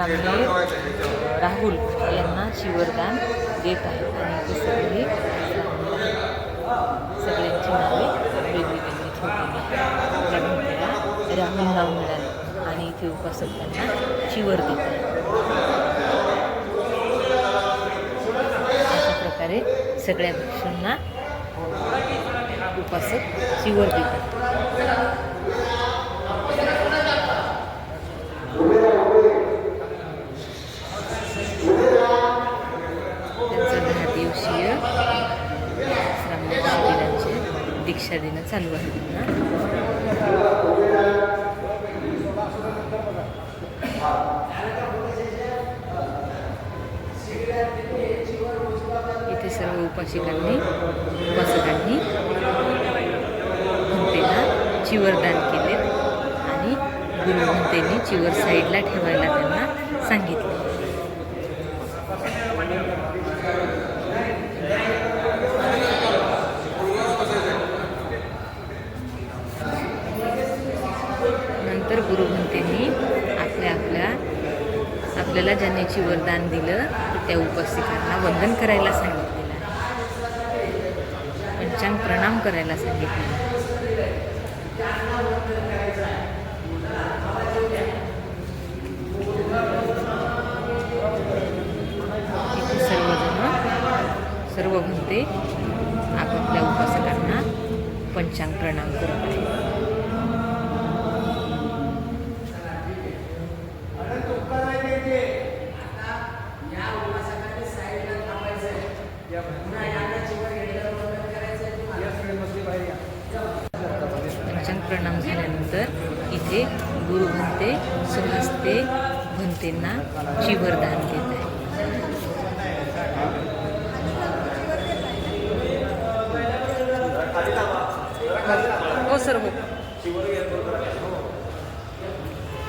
श्रामणे राहुल यांना चिवरदान देत आहेत आणि ते सगळे सगळ्यांची नावे वेगळी वेगळी ठेवलेली आहेत. त्या भंतेला राहुल नाव मिळालं आणि इथे उपासक त्यांना चिवर देत आहेत. अशा प्रकारे सगळ्या भिक्षूंना उपासक चिवर देतात. दीक्षा देणं चालू आहे त्यांना. इथे सर्व उपासकांनी भंतेला चिवरदान केले आणि गुरुभंतेने चिवर साईडला ठेवायला त्यांना सांगितले. नंतर गुरुभंतेंनी आपल्याला ज्यांनी चिवरदान दिलं त्या उपासिकांना वंदन करायला सांगितलेलं आहे. पंचांग प्रणाम करायला सांगितलेलं आहे. इथे सर्व भंते आपापल्या उपासकांना पंचांग प्रणाम करत आहेत. पंचांग प्रणाम झाल्यानंतर इथे गुरुभंते स्वहस्ते भंतेंना चिवरदान देत आहे. हो सर हो.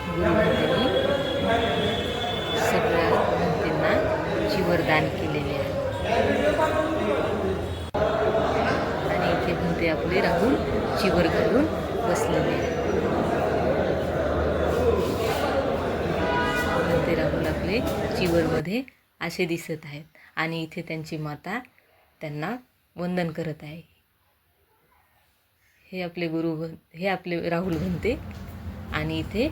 गुरुभंतेंनी सगळ्या भंतेंना चिवरदान केलेले आहे आणि इथे भंते आपले राहुल चिवर घालून बसलेले आहे. भंते राहुल आपले चिवरमध्ये असे दिसत आहेत आणि इथे त्यांची माता त्यांना वंदन करत आहे. हे आपले राहुल भंते आणि इथे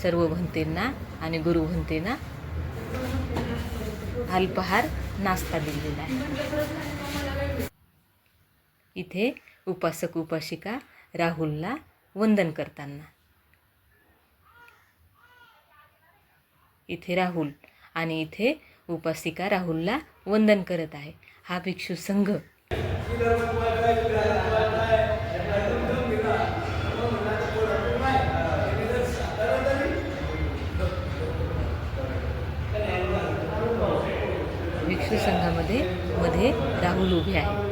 सर्व भंतेंना आणि गुरुभंतेंना अल्पाहार नाश्ता दिलेला आहे. इथे उपासक उपासिका राहुलला वंदन करताना इथे राहुल आणि इथे उपासिका राहुलला वंदन करत आहे. हा भिक्षू संघ भिक्षू संघामध्ये राहुल उभे आहे.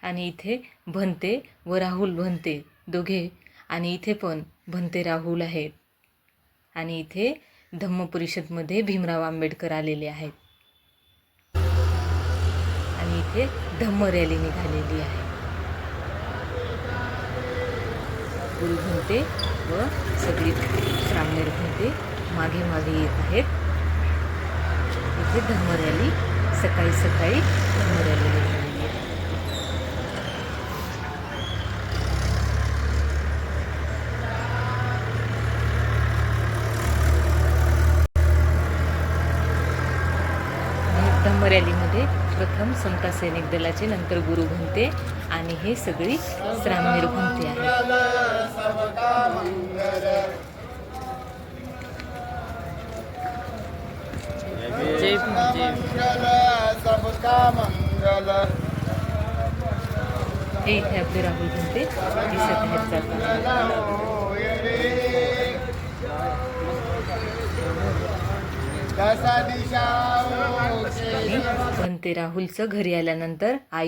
आणि इथे भंते व राहुल भंते दोघे आणि इथे पण भंते राहुल आहेत आणि इथे धम्म परिषदमध्ये भीमराव आंबेडकर आलेले आहेत आणि इथे धम्म रॅली निघालेली आहे. गुरुभंते व सगळी श्रामणेर भंते मागे मागे येत आहेत. इथे धम्म रॅली सकाळी धम्म रॅली निघालेली आहे. धम्म रॅलीमध्ये प्रथम समता सैनिक दलाचे, नंतर गुरुभंते आणि हे सगळी श्रामणेर भंते आहेत. जय हे इथे आपले राहुल भंते दिसत आहेत जाताना. भंते राहुलचं घरी आल्यानंतर आई